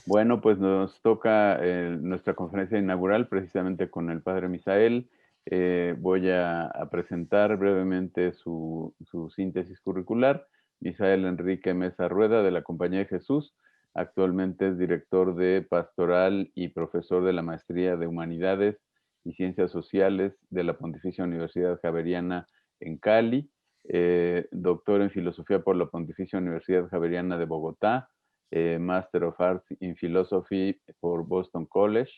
Bueno, pues nos toca nuestra conferencia inaugural precisamente con el padre Misael. Voy a presentar brevemente su síntesis curricular. Misael Enrique Mesa Rueda, de la Compañía de Jesús. Actualmente es director de Pastoral y profesor de la Maestría de Humanidades y Ciencias Sociales de la Pontificia Universidad Javeriana en Cali. Doctor en Filosofía por la Pontificia Universidad Javeriana de Bogotá. Master of Arts in Philosophy por Boston College,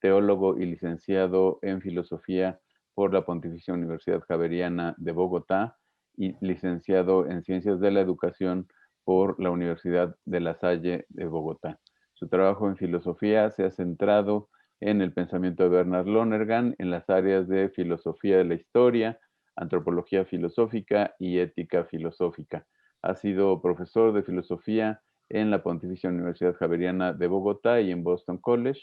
teólogo y licenciado en Filosofía por la Pontificia Universidad Javeriana de Bogotá y licenciado en Ciencias de la Educación por la Universidad de La Salle de Bogotá. Su trabajo en filosofía se ha centrado en el pensamiento de Bernard Lonergan en las áreas de filosofía de la historia, antropología filosófica y ética filosófica. Ha sido profesor de filosofía en la Pontificia Universidad Javeriana de Bogotá y en Boston College,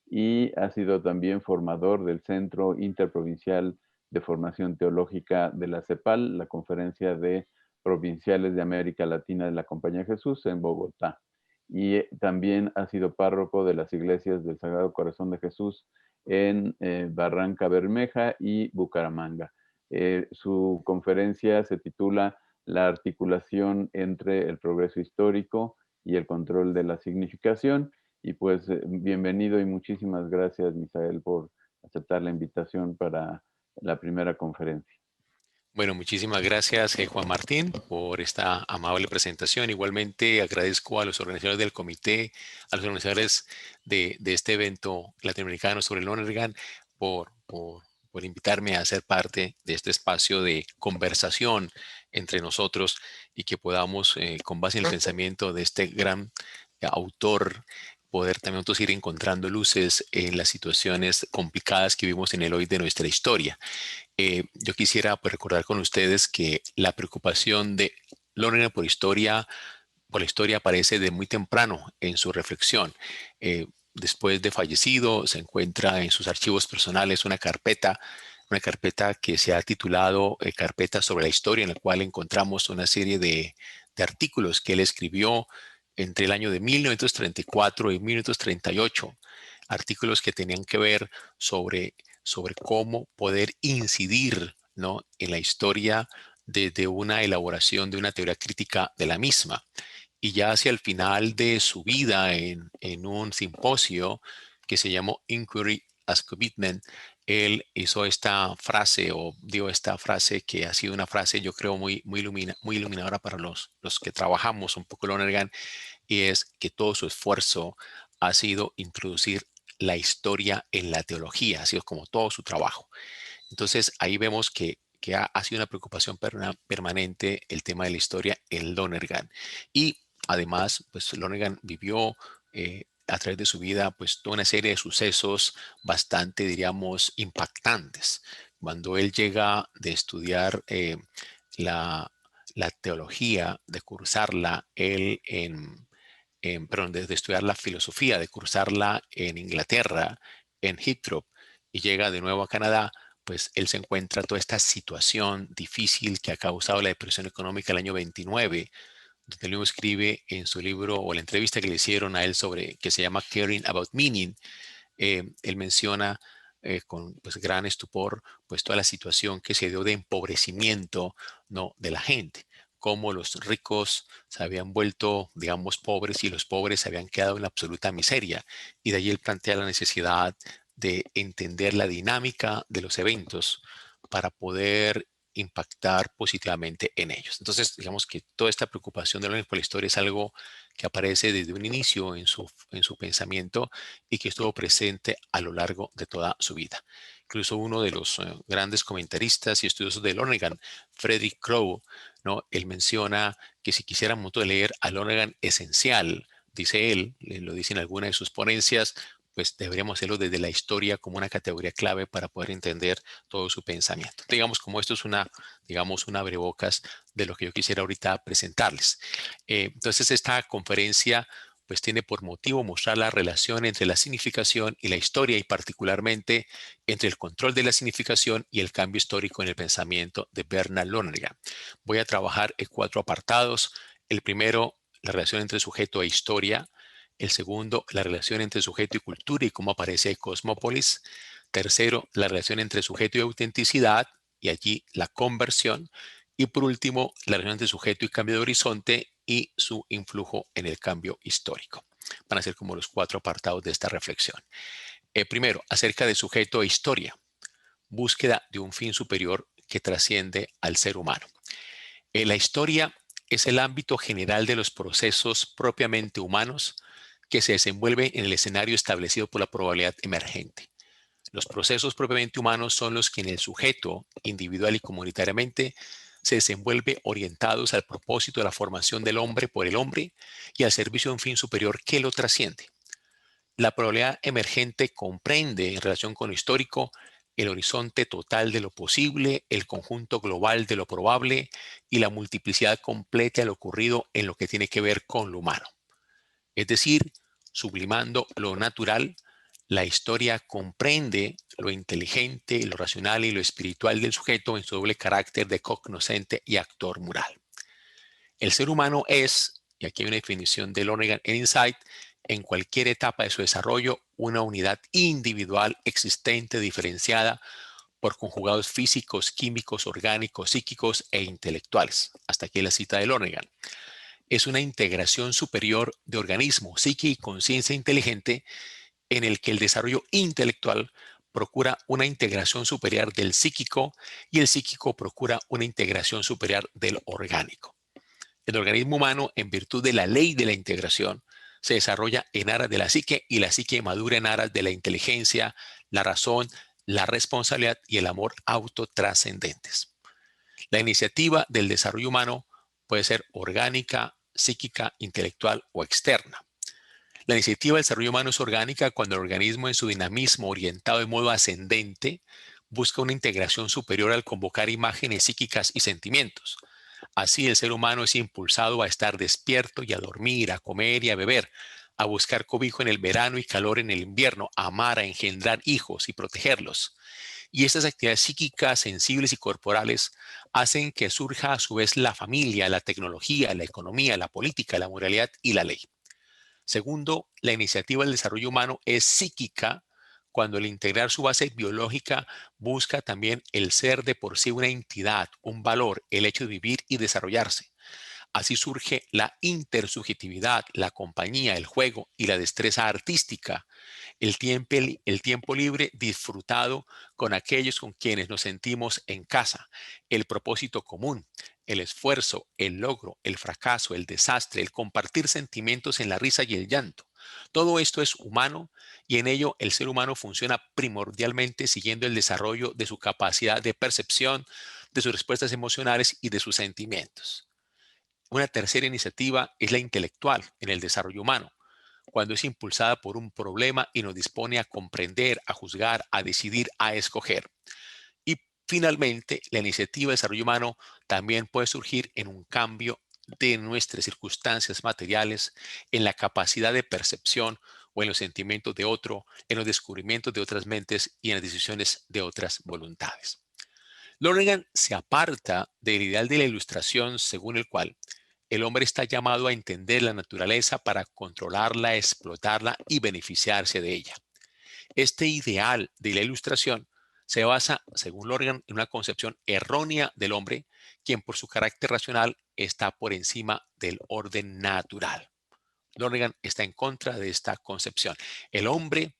y ha sido también formador del Centro Interprovincial de Formación Teológica de la CEPAL, la Conferencia de Provinciales de América Latina de la Compañía de Jesús en Bogotá. Y también ha sido párroco de las iglesias del Sagrado Corazón de Jesús en Barranca Bermeja y Bucaramanga. Su conferencia se titula La articulación entre el progreso histórico y el control de la significación. Y pues bienvenido y muchísimas gracias, Misael, por aceptar la invitación para la primera conferencia. Bueno, muchísimas gracias, Juan Martín, por esta amable presentación. Igualmente agradezco a los organizadores del comité, a los organizadores de este evento latinoamericano sobre el Lonergan por invitarme a ser parte de este espacio de conversación entre nosotros y que podamos, con base en el pensamiento de este gran autor, poder también nosotros ir encontrando luces en las situaciones complicadas que vivimos en el hoy de nuestra historia. Yo quisiera pues, recordar con ustedes que la preocupación de Lonergan por la historia aparece de muy temprano en su reflexión. Después de fallecido, se encuentra en sus archivos personales una carpeta que se ha titulado Carpeta sobre la Historia, en la cual encontramos una serie de artículos que él escribió entre el año de 1934 y 1938, artículos que tenían que ver sobre cómo poder incidir, ¿no?, en la historia desde una elaboración de una teoría crítica de la misma. Y ya hacia el final de su vida en un simposio que se llamó Inquiry as Commitment, él hizo esta frase, o dio esta frase que ha sido una frase, yo creo, muy iluminadora para los que trabajamos un poco Lonergan, y es que todo su esfuerzo ha sido introducir la historia en la teología, ha sido como todo su trabajo. Entonces ahí vemos que ha sido una preocupación permanente el tema de la historia en Lonergan. Y además, pues Lonergan vivió a través de su vida pues toda una serie de sucesos bastante, diríamos, impactantes. Cuando él llega de estudiar la, la teología, de cursarla, él perdón, de estudiar la filosofía, de cursarla en Inglaterra, en Heathrow, y llega de nuevo a Canadá, pues él se encuentra toda esta situación difícil que ha causado la depresión económica el año 29, donde él mismo escribe en su libro o la entrevista que le hicieron a él sobre, que se llama Caring About Meaning, él menciona con pues, gran estupor pues toda la situación que se dio de empobrecimiento, ¿no?, de la gente, cómo los ricos se habían vuelto, digamos, pobres y los pobres se habían quedado en la absoluta miseria. Y de allí él plantea la necesidad de entender la dinámica de los eventos para poder impactar positivamente en ellos. Entonces, digamos que toda esta preocupación de por la historia es algo que aparece desde un inicio en su pensamiento y que estuvo presente a lo largo de toda su vida. Incluso uno de los grandes comentaristas y estudiosos de Lonergan, Frederick Crowe, ¿no?, él menciona que si quisiéramos leer a Lonergan esencial, dice él, lo dice en alguna de sus ponencias, pues deberíamos hacerlo desde la historia como una categoría clave para poder entender todo su pensamiento. Digamos, como esto es digamos, una abrebocas de lo que yo quisiera ahorita presentarles. Entonces, esta conferencia pues tiene por motivo mostrar la relación entre la significación y la historia, y particularmente entre el control de la significación y el cambio histórico en el pensamiento de Bernard Lonergan. Voy a trabajar en 4 apartados. El primero, la relación entre sujeto e historia. El segundo, la relación entre sujeto y cultura y cómo aparece Cosmópolis. Tercero, la relación entre sujeto y autenticidad y allí la conversión. Y por último, la relación entre sujeto y cambio de horizonte y su influjo en el cambio histórico. Van a ser como los 4 apartados de esta reflexión. Primero, acerca de sujeto e historia. Búsqueda de un fin superior que trasciende al ser humano. La historia es el ámbito general de los procesos propiamente humanos que se desenvuelven en el escenario establecido por la probabilidad emergente. Los procesos propiamente humanos son los que en el sujeto, individual y comunitariamente, se desenvuelve orientados al propósito de la formación del hombre por el hombre y al servicio de un fin superior que lo trasciende. La probabilidad emergente comprende, en relación con lo histórico, el horizonte total de lo posible, el conjunto global de lo probable y la multiplicidad completa de lo ocurrido en lo que tiene que ver con lo humano. Es decir, sublimando lo natural, la historia comprende lo inteligente, lo racional y lo espiritual del sujeto en su doble carácter de cognoscente y actor moral. El ser humano es, y aquí hay una definición de Lonergan en Insight, en cualquier etapa de su desarrollo, una unidad individual existente, diferenciada por conjugados físicos, químicos, orgánicos, psíquicos e intelectuales. Hasta aquí la cita de Lonergan. Es una integración superior de organismo, psique y conciencia inteligente en el que el desarrollo intelectual procura una integración superior del psíquico y el psíquico procura una integración superior del orgánico. El organismo humano, en virtud de la ley de la integración, se desarrolla en aras de la psique y la psique madura en aras de la inteligencia, la razón, la responsabilidad y el amor autotrascendentes. La iniciativa del desarrollo humano puede ser orgánica, psíquica, intelectual o externa. La iniciativa del desarrollo humano es orgánica cuando el organismo en su dinamismo orientado de modo ascendente busca una integración superior al convocar imágenes psíquicas y sentimientos. Así el ser humano es impulsado a estar despierto y a dormir, a comer y a beber, a buscar cobijo en el verano y calor en el invierno, a amar, a engendrar hijos y protegerlos. Y estas actividades psíquicas, sensibles y corporales hacen que surja a su vez la familia, la tecnología, la economía, la política, la moralidad y la ley. Segundo, la iniciativa del desarrollo humano es psíquica cuando al integrar su base biológica busca también el ser de por sí una entidad, un valor, el hecho de vivir y desarrollarse. Así surge la intersubjetividad, la compañía, el juego y la destreza artística, el tiempo libre disfrutado con aquellos con quienes nos sentimos en casa, el propósito común, el esfuerzo, el logro, el fracaso, el desastre, el compartir sentimientos en la risa y el llanto. Todo esto es humano y en ello el ser humano funciona primordialmente siguiendo el desarrollo de su capacidad de percepción, de sus respuestas emocionales y de sus sentimientos. Una tercera iniciativa es la intelectual en el desarrollo humano, cuando es impulsada por un problema y nos dispone a comprender, a juzgar, a decidir, a escoger. Y finalmente, la iniciativa de desarrollo humano también puede surgir en un cambio de nuestras circunstancias materiales, en la capacidad de percepción o en los sentimientos de otro, en los descubrimientos de otras mentes y en las decisiones de otras voluntades. Lonergan se aparta del ideal de la ilustración según el cual el hombre está llamado a entender la naturaleza para controlarla, explotarla y beneficiarse de ella. Este ideal de la ilustración se basa, según Lonergan, en una concepción errónea del hombre, quien por su carácter racional está por encima del orden natural. Lonergan está en contra de esta concepción. El hombre,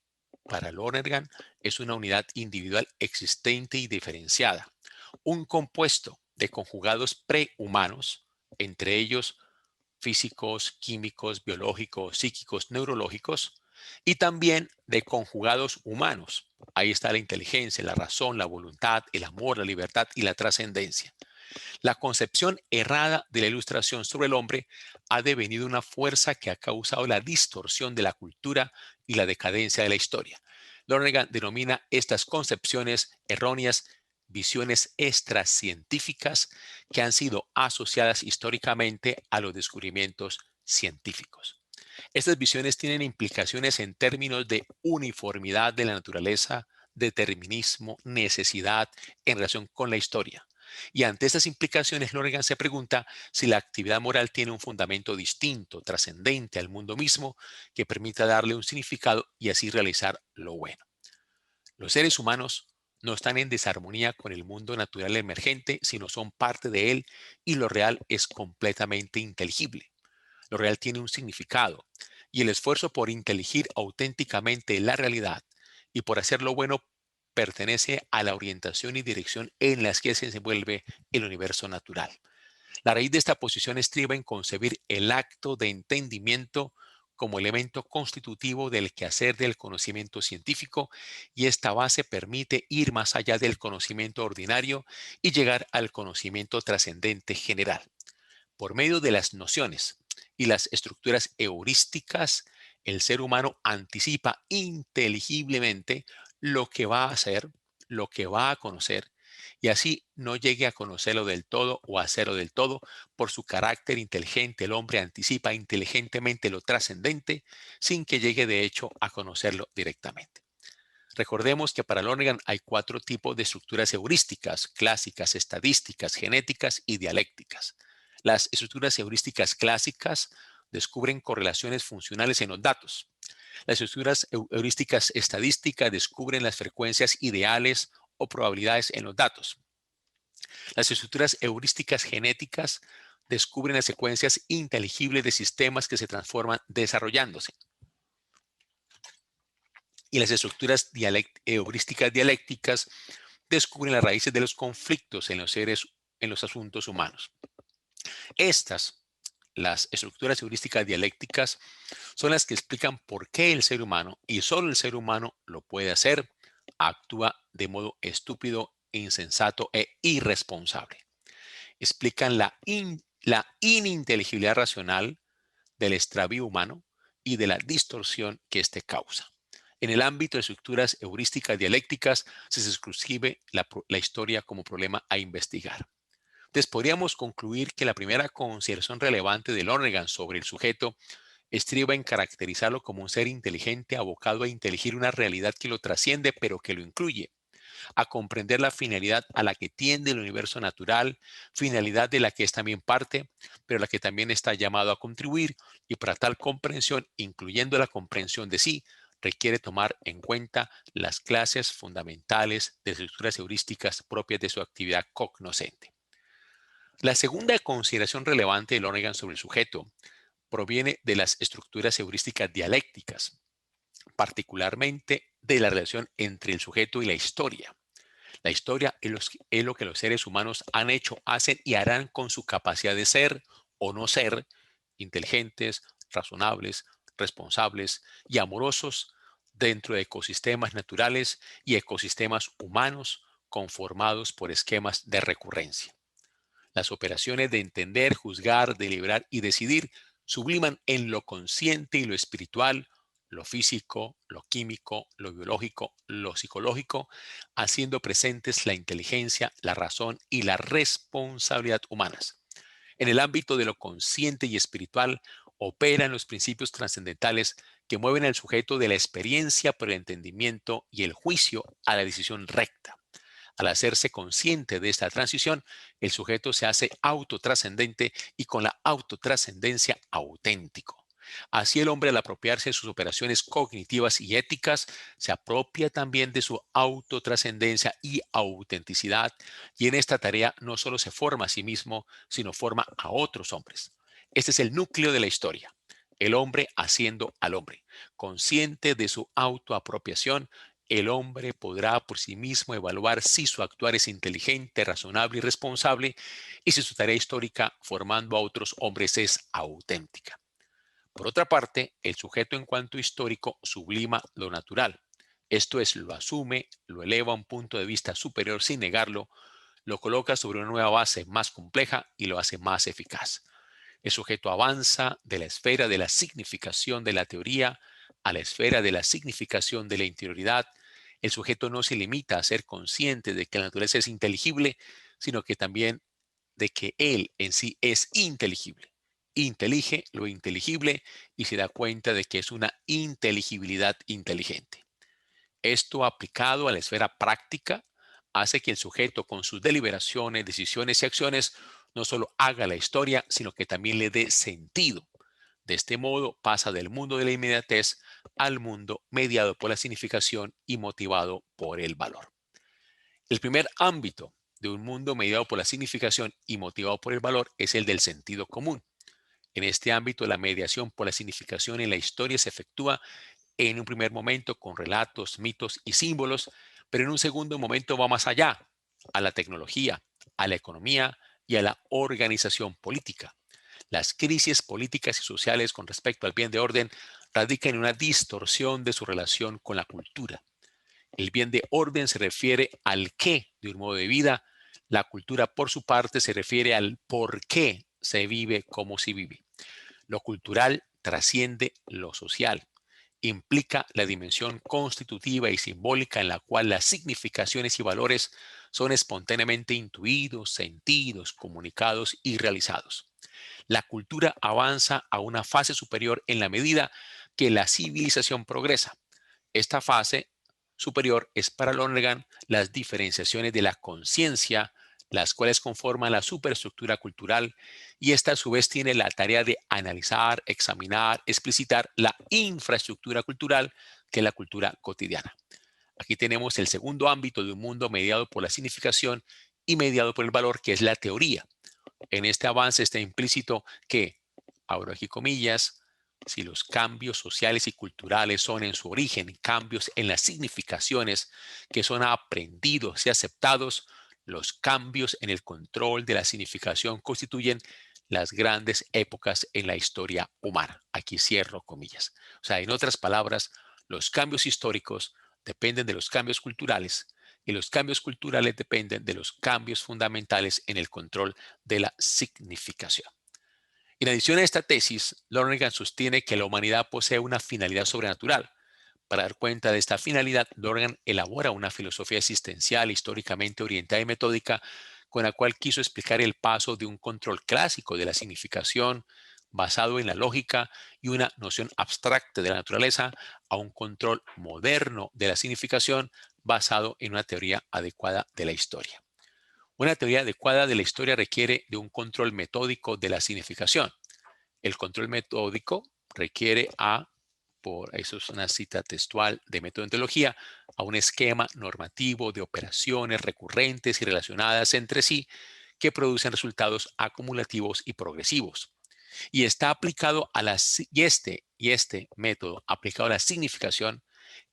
para Lonergan, es una unidad individual existente y diferenciada, un compuesto de conjugados prehumanos, entre ellos físicos, químicos, biológicos, psíquicos, neurológicos, y también de conjugados humanos. Ahí está la inteligencia, la razón, la voluntad, el amor, la libertad y la trascendencia. La concepción errada de la ilustración sobre el hombre ha devenido una fuerza que ha causado la distorsión de la cultura y la decadencia de la historia. Lonergan denomina estas concepciones erróneas visiones extracientíficas que han sido asociadas históricamente a los descubrimientos científicos. Estas visiones tienen implicaciones en términos de uniformidad de la naturaleza, determinismo, necesidad en relación con la historia. Y ante estas implicaciones, Lonergan se pregunta si la actividad moral tiene un fundamento distinto, trascendente al mundo mismo, que permita darle un significado y así realizar lo bueno. Los seres humanos no están en desarmonía con el mundo natural emergente, sino son parte de él y lo real es completamente inteligible. Lo real tiene un significado y el esfuerzo por inteligir auténticamente la realidad y por hacer lo bueno pertenece a la orientación y dirección en las que se desenvuelve el universo natural. La raíz de esta posición estriba en concebir el acto de entendimiento como elemento constitutivo del quehacer del conocimiento científico, y esta base permite ir más allá del conocimiento ordinario y llegar al conocimiento trascendente general. Por medio de las nociones y las estructuras heurísticas, el ser humano anticipa inteligiblemente lo que va a hacer, lo que va a conocer, y así no llegue a conocerlo del todo o a hacerlo del todo. Por su carácter inteligente, el hombre anticipa inteligentemente lo trascendente sin que llegue de hecho a conocerlo directamente. Recordemos que para Lonergan hay 4 tipos de estructuras heurísticas: clásicas, estadísticas, genéticas y dialécticas. Las estructuras heurísticas clásicas descubren correlaciones funcionales en los datos. Las estructuras heurísticas estadísticas descubren las frecuencias ideales o probabilidades en los datos. Las estructuras heurísticas genéticas descubren las secuencias inteligibles de sistemas que se transforman desarrollándose. Y las estructuras heurísticas dialécticas descubren las raíces de los conflictos en los asuntos humanos. Las estructuras heurísticas dialécticas, son las que explican por qué el ser humano, y solo el ser humano lo puede hacer, actúa de modo estúpido, insensato e irresponsable. Explican la ininteligibilidad racional del extravío humano y de la distorsión que éste causa. En el ámbito de estructuras heurísticas dialécticas se circunscribe la historia como problema a investigar. Entonces, podríamos concluir que la primera consideración relevante de Lonergan sobre el sujeto estriba en caracterizarlo como un ser inteligente abocado a inteligir una realidad que lo trasciende, pero que lo incluye, a comprender la finalidad a la que tiende el universo natural, finalidad de la que es también parte, pero la que también está llamado a contribuir, y para tal comprensión, incluyendo la comprensión de sí, requiere tomar en cuenta las clases fundamentales de estructuras heurísticas propias de su actividad cognoscente. La segunda consideración relevante de Lonergan sobre el sujeto proviene de las estructuras heurísticas dialécticas, particularmente de la relación entre el sujeto y la historia. La historia es lo que los seres humanos han hecho, hacen y harán con su capacidad de ser o no ser inteligentes, razonables, responsables y amorosos dentro de ecosistemas naturales y ecosistemas humanos conformados por esquemas de recurrencia. Las operaciones de entender, juzgar, deliberar y decidir subliman en lo consciente y lo espiritual, lo físico, lo químico, lo biológico, lo psicológico, haciendo presentes la inteligencia, la razón y la responsabilidad humanas. En el ámbito de lo consciente y espiritual operan los principios trascendentales que mueven al sujeto de la experiencia por el entendimiento y el juicio a la decisión recta. Al hacerse consciente de esta transición, el sujeto se hace autotrascendente y con la autotrascendencia auténtico. Así el hombre, al apropiarse de sus operaciones cognitivas y éticas, se apropia también de su autotrascendencia y autenticidad, y en esta tarea no solo se forma a sí mismo, sino forma a otros hombres. Este es el núcleo de la historia. El hombre haciendo al hombre. Consciente de su autoapropiación, el hombre podrá por sí mismo evaluar si su actuar es inteligente, razonable y responsable, y si su tarea histórica formando a otros hombres es auténtica. Por otra parte, el sujeto en cuanto histórico sublima lo natural. Esto es, lo asume, lo eleva a un punto de vista superior sin negarlo, lo coloca sobre una nueva base más compleja y lo hace más eficaz. El sujeto avanza de la esfera de la significación de la teoría a la esfera de la significación de la interioridad. El sujeto no se limita a ser consciente de que la naturaleza es inteligible, sino que también de que él en sí es inteligible. Intelige lo inteligible y se da cuenta de que es una inteligibilidad inteligente. Esto aplicado a la esfera práctica, hace que el sujeto con sus deliberaciones, decisiones y acciones no solo haga la historia, sino que también le dé sentido. De este modo pasa del mundo de la inmediatez al mundo mediado por la significación y motivado por el valor. El primer ámbito de un mundo mediado por la significación y motivado por el valor es el del sentido común. En este ámbito, la mediación por la significación en la historia se efectúa en un primer momento con relatos, mitos y símbolos, pero en un segundo momento va más allá, a la tecnología, a la economía y a la organización política. Las crisis políticas y sociales con respecto al bien de orden radican en una distorsión de su relación con la cultura. El bien de orden se refiere al qué de un modo de vida. La cultura, por su parte, se refiere al por qué se vive como se vive. Lo cultural trasciende lo social. Implica la dimensión constitutiva y simbólica en la cual las significaciones y valores son espontáneamente intuidos, sentidos, comunicados y realizados. La cultura avanza a una fase superior en la medida que la civilización progresa. Esta fase superior es para Lonergan las diferenciaciones de la conciencia, las cuales conforman la superestructura cultural, y esta a su vez tiene la tarea de analizar, examinar, explicitar la infraestructura cultural, que es la cultura cotidiana. Aquí tenemos el segundo ámbito de un mundo mediado por la significación y mediado por el valor, que es la teoría. En este avance está implícito que, abro aquí comillas, si los cambios sociales y culturales son en su origen cambios en las significaciones que son aprendidos y aceptados, los cambios en el control de la significación constituyen las grandes épocas en la historia humana. Aquí cierro comillas. O sea, en otras palabras, los cambios históricos dependen de los cambios culturales y los cambios culturales dependen de los cambios fundamentales en el control de la significación. En adición a esta tesis, Lonergan sostiene que la humanidad posee una finalidad sobrenatural. Para dar cuenta de esta finalidad, Lonergan elabora una filosofía existencial históricamente orientada y metódica con la cual quiso explicar el paso de un control clásico de la significación basado en la lógica y una noción abstracta de la naturaleza a un control moderno de la significación basado en una teoría adecuada de la historia. Una teoría adecuada de la historia requiere de un control metódico de la significación. El control metódico requiere eso es una cita textual de metodología, a un esquema normativo de operaciones recurrentes y relacionadas entre sí que producen resultados acumulativos y progresivos. Y está aplicado a este método aplicado a la significación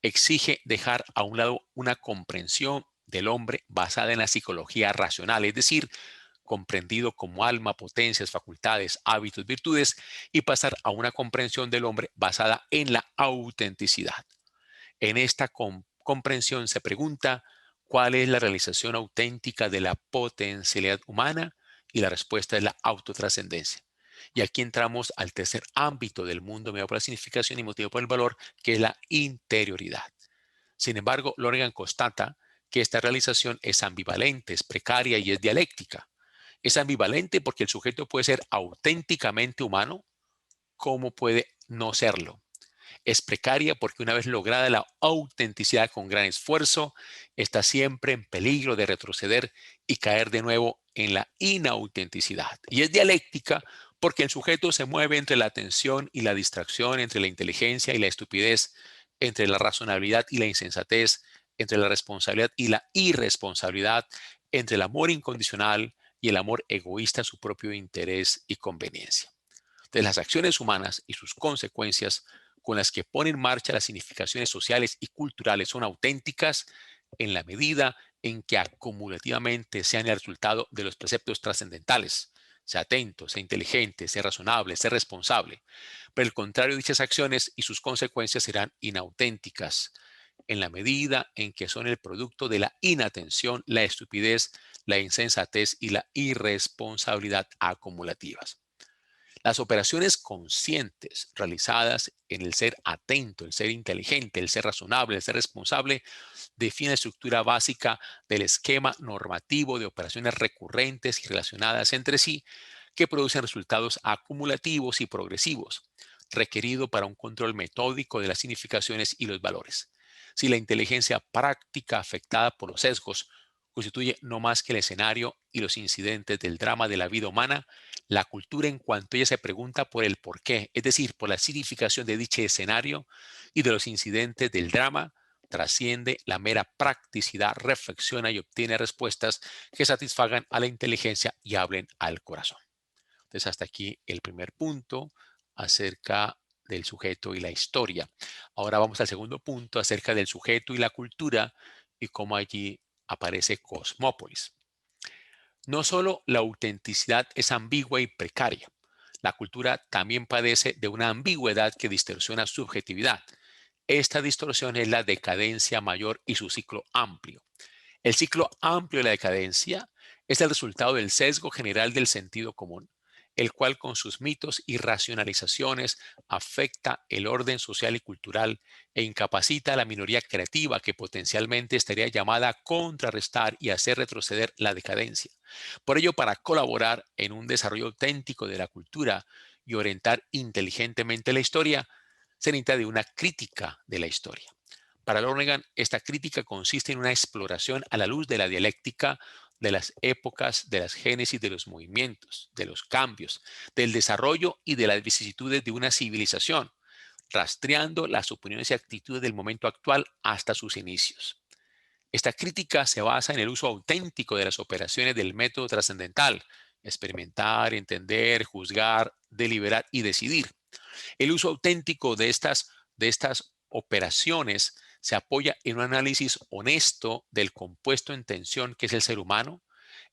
exige dejar a un lado una comprensión del hombre basada en la psicología racional, es decir, comprendido como alma, potencias, facultades, hábitos, virtudes, y pasar a una comprensión del hombre basada en la autenticidad. En esta comprensión se pregunta cuál es la realización auténtica de la potencialidad humana, y la respuesta es la autotrascendencia. Y aquí entramos al tercer ámbito del mundo mediado por la significación y motivado por el valor, que es la interioridad. Sin embargo, Lonergan constata que esta realización es ambivalente, es precaria y es dialéctica. Es ambivalente porque el sujeto puede ser auténticamente humano, como puede no serlo. Es precaria porque una vez lograda la autenticidad con gran esfuerzo, está siempre en peligro de retroceder y caer de nuevo en la inautenticidad. Y es dialéctica porque el sujeto se mueve entre la atención y la distracción, entre la inteligencia y la estupidez, entre la razonabilidad y la insensatez, entre la responsabilidad y la irresponsabilidad, entre el amor incondicional y el amor egoísta a su propio interés y conveniencia. De las acciones humanas y sus consecuencias con las que pone en marcha las significaciones sociales y culturales son auténticas en la medida en que acumulativamente sean el resultado de los preceptos trascendentales. Sea atento, sea inteligente, sea razonable, sea responsable. Pero el contrario, dichas acciones y sus consecuencias serán inauténticas en la medida en que son el producto de la inatención, la estupidez, la insensatez y la irresponsabilidad acumulativas. Las operaciones conscientes realizadas en el ser atento, el ser inteligente, el ser razonable, el ser responsable, definen la estructura básica del esquema normativo de operaciones recurrentes y relacionadas entre sí que producen resultados acumulativos y progresivos, requerido para un control metódico de las significaciones y los valores. Si la inteligencia práctica afectada por los sesgos constituye no más que el escenario y los incidentes del drama de la vida humana, la cultura en cuanto ella se pregunta por el porqué, es decir, por la significación de dicho escenario y de los incidentes del drama, trasciende la mera practicidad, reflexiona y obtiene respuestas que satisfagan a la inteligencia y hablen al corazón. Entonces, hasta aquí el primer punto acerca del sujeto y la historia. Ahora vamos al segundo punto acerca del sujeto y la cultura y cómo allí aparece Cosmópolis. No solo la autenticidad es ambigua y precaria, la cultura también padece de una ambigüedad que distorsiona su subjetividad. Esta distorsión es la decadencia mayor y su ciclo amplio. El ciclo amplio de la decadencia es el resultado del sesgo general del sentido común, el cual con sus mitos y racionalizaciones afecta el orden social y cultural e incapacita a la minoría creativa que potencialmente estaría llamada a contrarrestar y hacer retroceder la decadencia. Por ello, para colaborar en un desarrollo auténtico de la cultura y orientar inteligentemente la historia, se necesita de una crítica de la historia. Para Lonergan, esta crítica consiste en una exploración a la luz de la dialéctica de las épocas, de las génesis de los movimientos, de los cambios, del desarrollo y de las vicisitudes de una civilización, rastreando las opiniones y actitudes del momento actual hasta sus inicios. Esta crítica se basa en el uso auténtico de las operaciones del método trascendental: experimentar, entender, juzgar, deliberar y decidir. El uso auténtico de estas operaciones se apoya en un análisis honesto del compuesto en tensión que es el ser humano,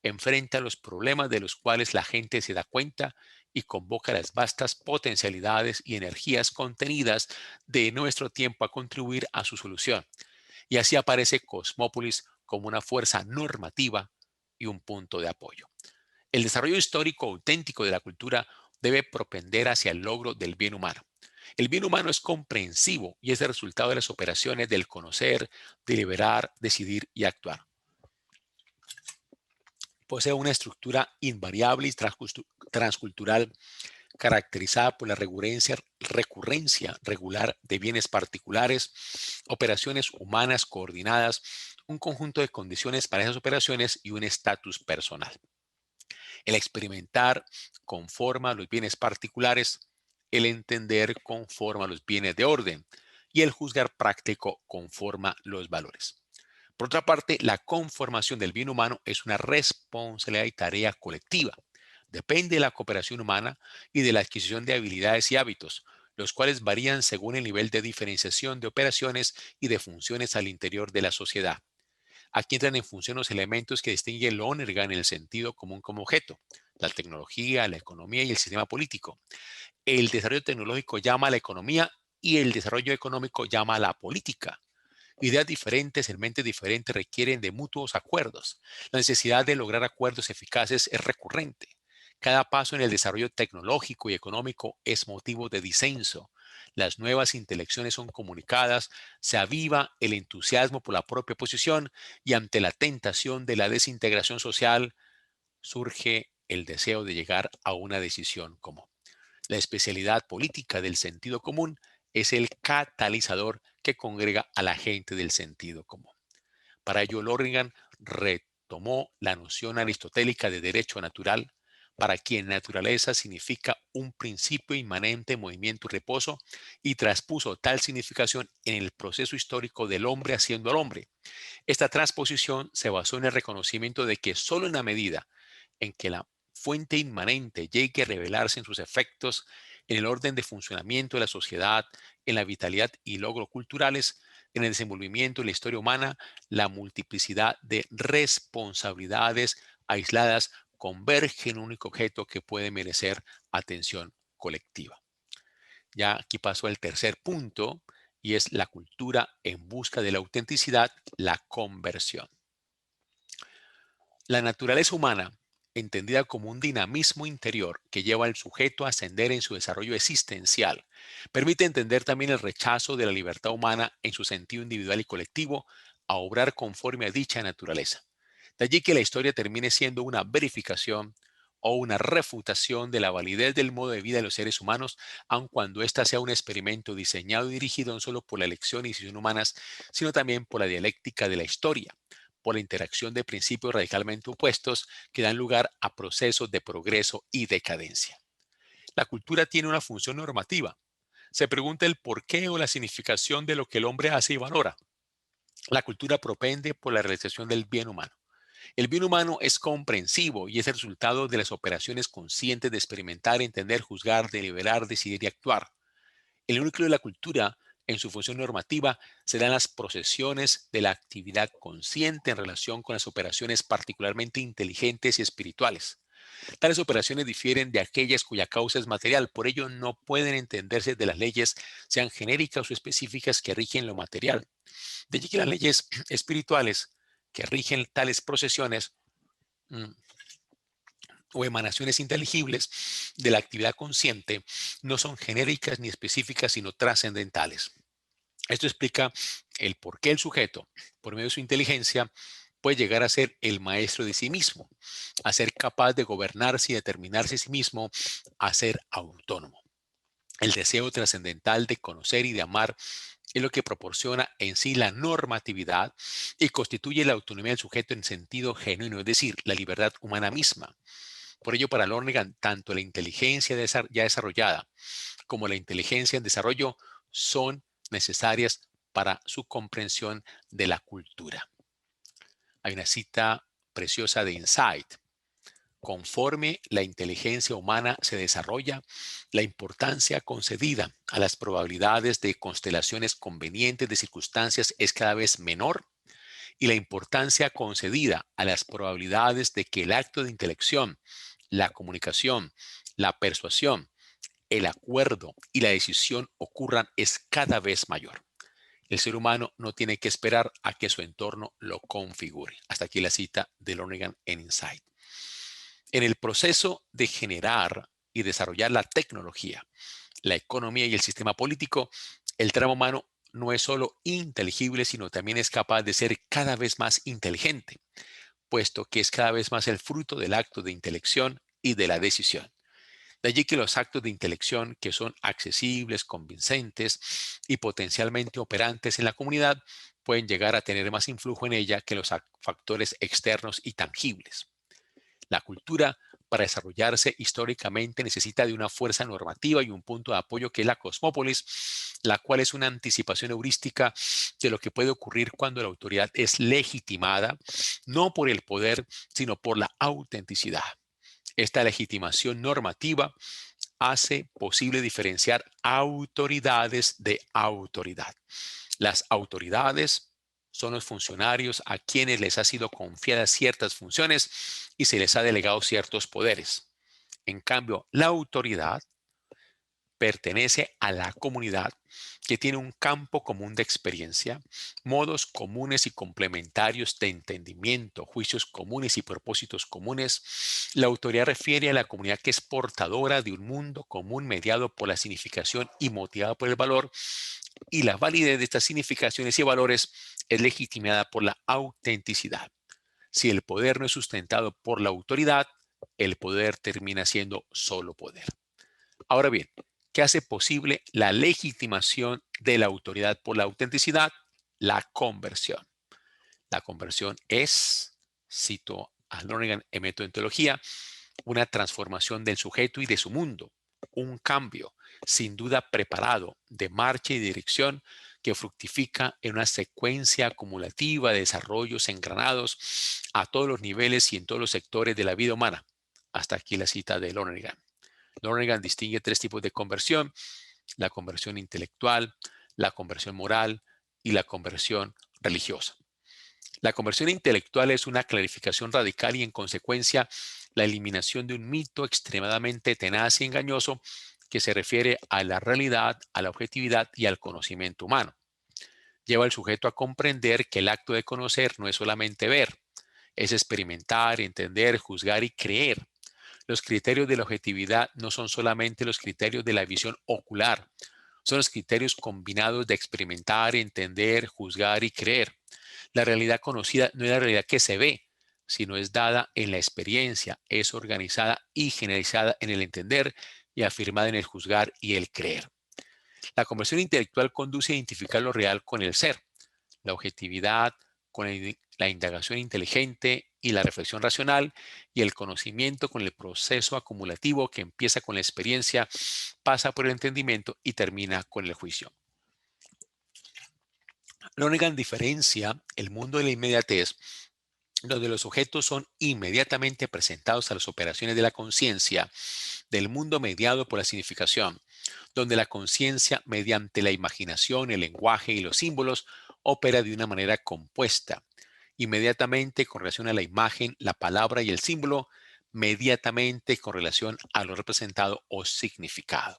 enfrenta los problemas de los cuales la gente se da cuenta y convoca las vastas potencialidades y energías contenidas de nuestro tiempo a contribuir a su solución. Y así aparece Cosmópolis como una fuerza normativa y un punto de apoyo. El desarrollo histórico auténtico de la cultura debe propender hacia el logro del bien humano. El bien humano es comprensivo y es el resultado de las operaciones del conocer, deliberar, decidir y actuar. Posee una estructura invariable y transcultural caracterizada por la recurrencia regular de bienes particulares, operaciones humanas coordinadas, un conjunto de condiciones para esas operaciones y un estatus personal. El experimentar conforma los bienes particulares, el entender conforma los bienes de orden y el juzgar práctico conforma los valores. Por otra parte, la conformación del bien humano es una responsabilidad y tarea colectiva. Depende de la cooperación humana y de la adquisición de habilidades y hábitos, los cuales varían según el nivel de diferenciación de operaciones y de funciones al interior de la sociedad. Aquí entran en función los elementos que distinguen Lonergan en el sentido común como objeto: la tecnología, la economía y el sistema político. El desarrollo tecnológico llama a la economía y el desarrollo económico llama a la política. Ideas diferentes en mentes diferentes requieren de mutuos acuerdos. La necesidad de lograr acuerdos eficaces es recurrente. Cada paso en el desarrollo tecnológico y económico es motivo de disenso. Las nuevas intelecciones son comunicadas, se aviva el entusiasmo por la propia posición y ante la tentación de la desintegración social surge el deseo de llegar a una decisión común. La especialidad política del sentido común es el catalizador que congrega a la gente del sentido común. Para ello, Lonergan retomó la noción aristotélica de derecho natural, para quien naturaleza significa un principio inmanente en movimiento y reposo, y traspuso tal significación en el proceso histórico del hombre haciendo al hombre. Esta transposición se basó en el reconocimiento de que solo en la medida en que la fuente inmanente llegue a revelarse en sus efectos, en el orden de funcionamiento de la sociedad, en la vitalidad y logros culturales, en el desenvolvimiento de la historia humana, la multiplicidad de responsabilidades aisladas converge en un único objeto que puede merecer atención colectiva. Ya aquí pasó al tercer punto, y es la cultura en busca de la autenticidad, la conversión. La naturaleza humana, entendida como un dinamismo interior que lleva al sujeto a ascender en su desarrollo existencial, permite entender también el rechazo de la libertad humana en su sentido individual y colectivo a obrar conforme a dicha naturaleza. De allí que la historia termine siendo una verificación o una refutación de la validez del modo de vida de los seres humanos, aun cuando ésta sea un experimento diseñado y dirigido no solo por la elección y decisión humanas, sino también por la dialéctica de la historia, por la interacción de principios radicalmente opuestos que dan lugar a procesos de progreso y decadencia. La cultura tiene una función normativa. Se pregunta el porqué o la significación de lo que el hombre hace y valora. La cultura propende por la realización del bien humano. El bien humano es comprensivo y es el resultado de las operaciones conscientes de experimentar, entender, juzgar, deliberar, decidir y actuar. El núcleo de la cultura, en su función normativa, serán las procesiones de la actividad consciente en relación con las operaciones particularmente inteligentes y espirituales. Tales operaciones difieren de aquellas cuya causa es material, por ello no pueden entenderse de las leyes, sean genéricas o específicas, que rigen lo material. De allí que las leyes espirituales que rigen tales procesiones mm, o emanaciones inteligibles de la actividad consciente no son genéricas ni específicas, sino trascendentales. Esto explica el por qué el sujeto, por medio de su inteligencia, puede llegar a ser el maestro de sí mismo, a ser capaz de gobernarse y determinarse a sí mismo, a ser autónomo. El deseo trascendental de conocer y de amar es lo que proporciona en sí la normatividad y constituye la autonomía del sujeto en sentido genuino, es decir, la libertad humana misma. Por ello, para Lonergan, tanto la inteligencia ya desarrollada como la inteligencia en desarrollo son necesarias para su comprensión de la cultura. Hay una cita preciosa de Insight. Conforme la inteligencia humana se desarrolla, la importancia concedida a las probabilidades de constelaciones convenientes de circunstancias es cada vez menor, y la importancia concedida a las probabilidades de que el acto de intelección, la comunicación, la persuasión, el acuerdo y la decisión ocurran es cada vez mayor. El ser humano no tiene que esperar a que su entorno lo configure. Hasta aquí la cita de Lonergan en Insight. En el proceso de generar y desarrollar la tecnología, la economía y el sistema político, el tramo humano no es solo inteligible, sino también es capaz de ser cada vez más inteligente, puesto que es cada vez más el fruto del acto de intelección y de la decisión. De allí que los actos de intelección que son accesibles, convincentes y potencialmente operantes en la comunidad pueden llegar a tener más influjo en ella que los factores externos y tangibles. La cultura, para desarrollarse históricamente, necesita de una fuerza normativa y un punto de apoyo que es la cosmópolis, la cual es una anticipación heurística de lo que puede ocurrir cuando la autoridad es legitimada, no por el poder, sino por la autenticidad. Esta legitimación normativa hace posible diferenciar autoridades de autoridad. Las autoridades son los funcionarios a quienes les ha sido confiadas ciertas funciones y se les ha delegado ciertos poderes. En cambio, la autoridad pertenece a la comunidad, que tiene un campo común de experiencia, modos comunes y complementarios de entendimiento, juicios comunes y propósitos comunes. La autoridad refiere a la comunidad que es portadora de un mundo común mediado por la significación y motivado por el valor, y la validez de estas significaciones y valores es legitimada por la autenticidad. Si el poder no es sustentado por la autoridad, el poder termina siendo solo poder. Ahora bien, ¿qué hace posible la legitimación de la autoridad por la autenticidad? La conversión. La conversión es, cito a Lonergan en Metodontología, una transformación del sujeto y de su mundo, un cambio, sin duda preparado, de marcha y dirección, que fructifica en una secuencia acumulativa de desarrollos engranados a todos los niveles y en todos los sectores de la vida humana. Hasta aquí la cita de Lonergan. Lonergan distingue tres tipos de conversión: la conversión intelectual, la conversión moral y la conversión religiosa. La conversión intelectual es una clarificación radical y, en consecuencia, la eliminación de un mito extremadamente tenaz y engañoso que se refiere a la realidad, a la objetividad y al conocimiento humano. Lleva al sujeto a comprender que el acto de conocer no es solamente ver, es experimentar, entender, juzgar y creer. Los criterios de la objetividad no son solamente los criterios de la visión ocular, son los criterios combinados de experimentar, entender, juzgar y creer. La realidad conocida no es la realidad que se ve, sino es dada en la experiencia, es organizada y generalizada en el entender y afirmada en el juzgar y el creer. La conversión intelectual conduce a identificar lo real con el ser, la objetividad con la indagación inteligente y la reflexión racional, y el conocimiento con el proceso acumulativo que empieza con la experiencia, pasa por el entendimiento y termina con el juicio. Lonergan diferencia el mundo de la inmediatez, donde los objetos son inmediatamente presentados a las operaciones de la conciencia, del mundo mediado por la significación, donde la conciencia, mediante la imaginación, el lenguaje y los símbolos, opera de una manera compuesta, inmediatamente con relación a la imagen, la palabra y el símbolo, mediatamente con relación a lo representado o significado.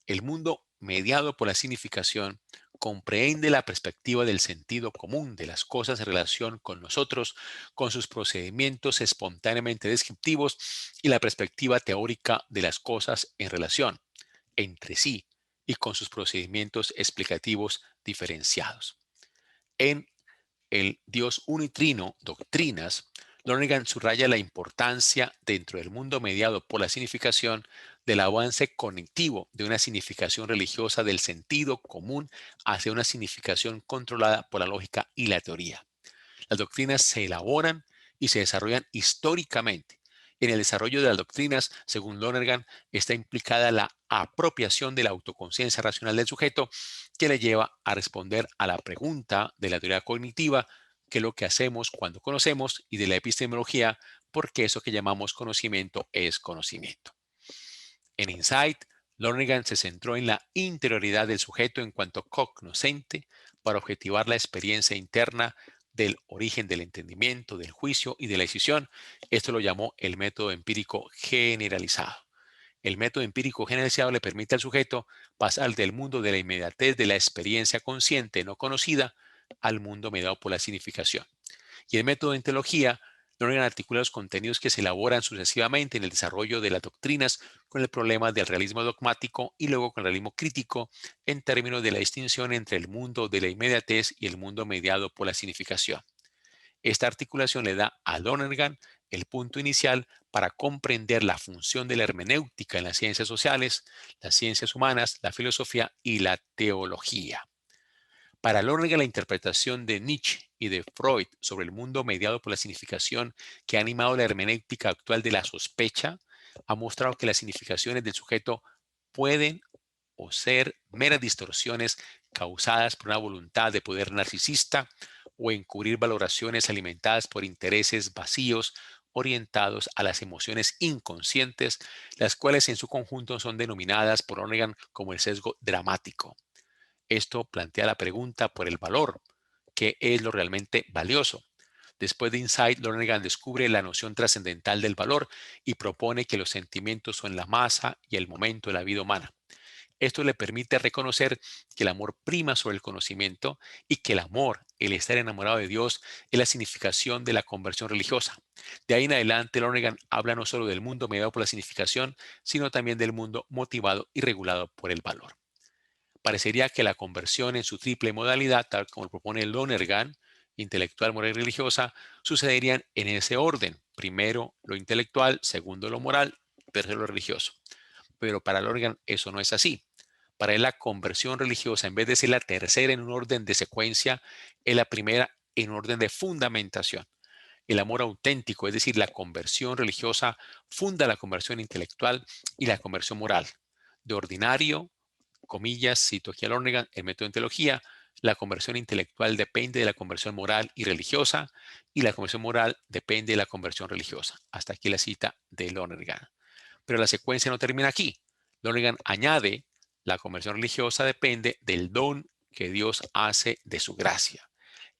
El mundo mediado por la significación comprehende la perspectiva del sentido común de las cosas en relación con nosotros, con sus procedimientos espontáneamente descriptivos, y la perspectiva teórica de las cosas en relación entre sí y con sus procedimientos explicativos diferenciados. En El Dios unitrino, Doctrinas, Lonergan subraya la importancia dentro del mundo mediado por la significación del avance cognitivo de una significación religiosa del sentido común hacia una significación controlada por la lógica y la teoría. Las doctrinas se elaboran y se desarrollan históricamente. En el desarrollo de las doctrinas, según Lonergan, está implicada la apropiación de la autoconciencia racional del sujeto, que le lleva a responder a la pregunta de la teoría cognitiva: ¿qué es lo que hacemos cuando conocemos? Y de la epistemología: ¿por qué eso que llamamos conocimiento es conocimiento? En Insight, Lonergan se centró en la interioridad del sujeto en cuanto cognoscente para objetivar la experiencia interna del origen del entendimiento, del juicio y de la decisión. Esto lo llamó el método empírico generalizado. El método empírico generalizado le permite al sujeto pasar del mundo de la inmediatez de la experiencia consciente no conocida al mundo mediado por la significación. Y el método de ontología Lonergan articula los contenidos que se elaboran sucesivamente en el desarrollo de las doctrinas con el problema del realismo dogmático y luego con el realismo crítico, en términos de la distinción entre el mundo de la inmediatez y el mundo mediado por la significación. Esta articulación le da a Lonergan el punto inicial para comprender la función de la hermenéutica en las ciencias sociales, las ciencias humanas, la filosofía y la teología. Para Lonergan, la interpretación de Nietzsche y de Freud sobre el mundo mediado por la significación, que ha animado la hermenéutica actual de la sospecha, ha mostrado que las significaciones del sujeto pueden o ser meras distorsiones causadas por una voluntad de poder narcisista o encubrir valoraciones alimentadas por intereses vacíos orientados a las emociones inconscientes, las cuales en su conjunto son denominadas por Lonergan como el sesgo dramático. Esto plantea la pregunta por el valor: ¿qué es lo realmente valioso? Después de Insight, Lonergan descubre la noción trascendental del valor y propone que los sentimientos son la masa y el momento de la vida humana. Esto le permite reconocer que el amor prima sobre el conocimiento y que el amor, el estar enamorado de Dios, es la significación de la conversión religiosa. De ahí en adelante, Lonergan habla no solo del mundo mediado por la significación, sino también del mundo motivado y regulado por el valor. Parecería que la conversión en su triple modalidad, tal como lo propone Lonergan, intelectual, moral y religiosa, sucederían en ese orden: primero lo intelectual, segundo lo moral, tercero lo religioso. Pero para Lonergan eso no es así. Para él, la conversión religiosa, en vez de ser la tercera en un orden de secuencia, es la primera en orden de fundamentación. El amor auténtico, es decir, la conversión religiosa, funda la conversión intelectual y la conversión moral. De ordinario, comillas, cito aquí a Lonergan, el método de teología: la conversión intelectual depende de la conversión moral y religiosa, y la conversión moral depende de la conversión religiosa. Hasta aquí la cita de Lonergan. Pero la secuencia no termina aquí. Lonergan añade: la conversión religiosa depende del don que Dios hace de su gracia.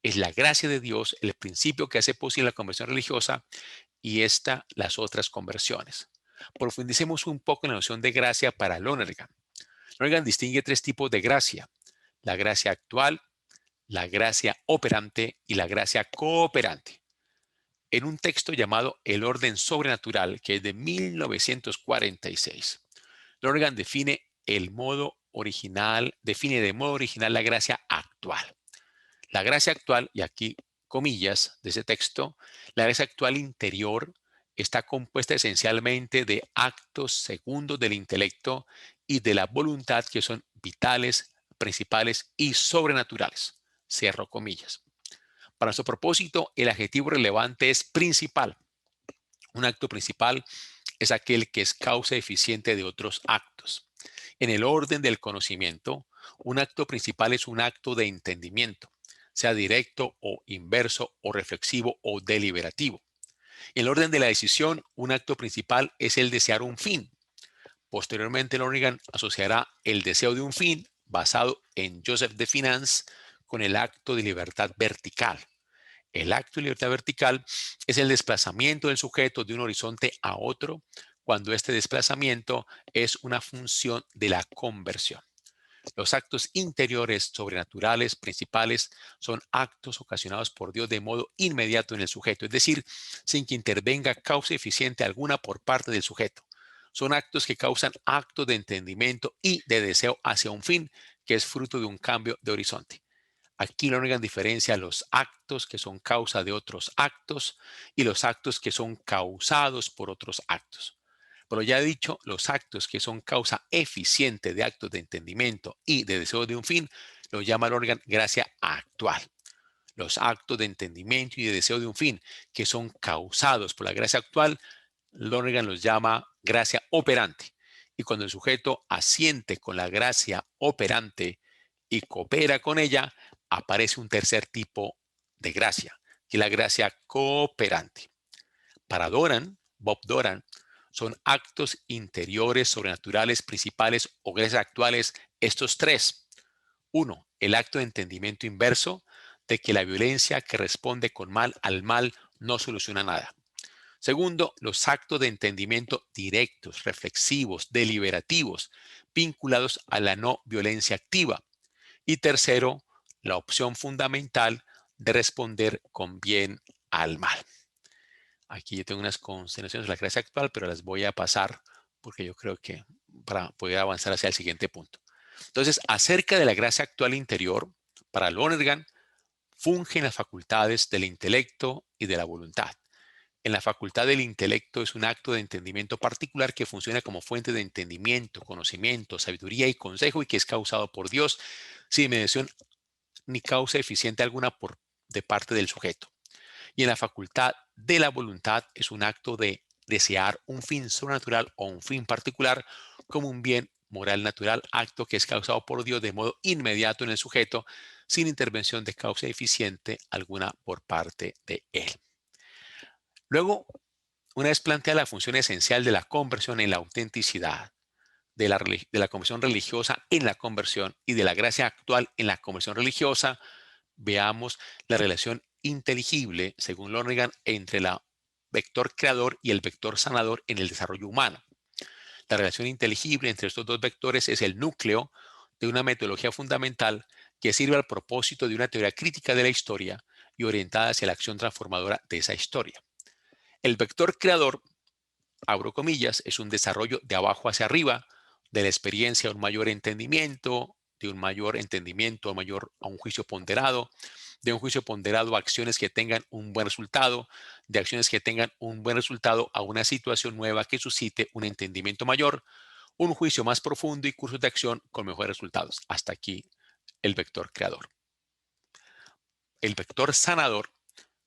Es la gracia de Dios el principio que hace posible la conversión religiosa y las otras conversiones. Profundicemos un poco en la noción de gracia para Lonergan. Lonergan distingue tres tipos de gracia: la gracia actual, la gracia operante y la gracia cooperante. En un texto llamado El orden sobrenatural, que es de 1946, Lonergan define de modo original la gracia actual. La gracia actual, y aquí comillas de ese texto: la gracia actual interior está compuesta esencialmente de actos segundos del intelecto y de la voluntad que son vitales, principales y sobrenaturales. Cierro comillas. Para nuestro propósito, el adjetivo relevante es principal. Un acto principal es aquel que es causa eficiente de otros actos. En el orden del conocimiento, un acto principal es un acto de entendimiento, sea directo o inverso o reflexivo o deliberativo. En el orden de la decisión, un acto principal es el desear un fin. Posteriormente, Lonergan asociará el deseo de un fin basado en Joseph de Finance con el acto de libertad vertical. El acto de libertad vertical es el desplazamiento del sujeto de un horizonte a otro cuando este desplazamiento es una función de la conversión. Los actos interiores sobrenaturales principales son actos ocasionados por Dios de modo inmediato en el sujeto, es decir, sin que intervenga causa eficiente alguna por parte del sujeto. Son actos que causan actos de entendimiento y de deseo hacia un fin que es fruto de un cambio de horizonte. Aquí Lonergan diferencia los actos que son causa de otros actos y los actos que son causados por otros actos. Pero ya he dicho, los actos que son causa eficiente de actos de entendimiento y de deseo de un fin, lo llama Lonergan gracia actual. Los actos de entendimiento y de deseo de un fin que son causados por la gracia actual, Lonergan los llama gracia operante. Y cuando el sujeto asiente con la gracia operante y coopera con ella, aparece un tercer tipo de gracia, que es la gracia cooperante. Para Bob Doran, son actos interiores sobrenaturales principales o gracias actuales estos tres. Uno, el acto de entendimiento inverso de que la violencia que responde con mal al mal no soluciona nada. Segundo, los actos de entendimiento directos, reflexivos, deliberativos, vinculados a la no violencia activa. Y tercero, la opción fundamental de responder con bien al mal. Aquí yo tengo unas consideraciones de la clase actual, pero las voy a pasar porque yo creo que para poder avanzar hacia el siguiente punto. Entonces, acerca de la gracia actual interior, para Lonergan, fungen las facultades del intelecto y de la voluntad. En la facultad del intelecto es un acto de entendimiento particular que funciona como fuente de entendimiento, conocimiento, sabiduría y consejo y que es causado por Dios sin mediación ni causa eficiente alguna de parte del sujeto. Y en la facultad de la voluntad es un acto de desear un fin sobrenatural o un fin particular como un bien moral natural, acto que es causado por Dios de modo inmediato en el sujeto, sin intervención de causa eficiente alguna por parte de él. Luego, una vez plantea la función esencial de la conversión en la autenticidad, de la conversión religiosa en la conversión y de la gracia actual en la conversión religiosa, veamos la relación inteligible, según Lonergan, entre el vector creador y el vector sanador en el desarrollo humano. La relación inteligible entre estos dos vectores es el núcleo de una metodología fundamental que sirve al propósito de una teoría crítica de la historia y orientada hacia la acción transformadora de esa historia. El vector creador, abro comillas, es un desarrollo de abajo hacia arriba de la experiencia a un mayor entendimiento, de un mayor entendimiento a un juicio ponderado, de un juicio ponderado a acciones que tengan un buen resultado, de acciones que tengan un buen resultado a una situación nueva que suscite un entendimiento mayor, un juicio más profundo y cursos de acción con mejores resultados. Hasta aquí el vector creador. El vector sanador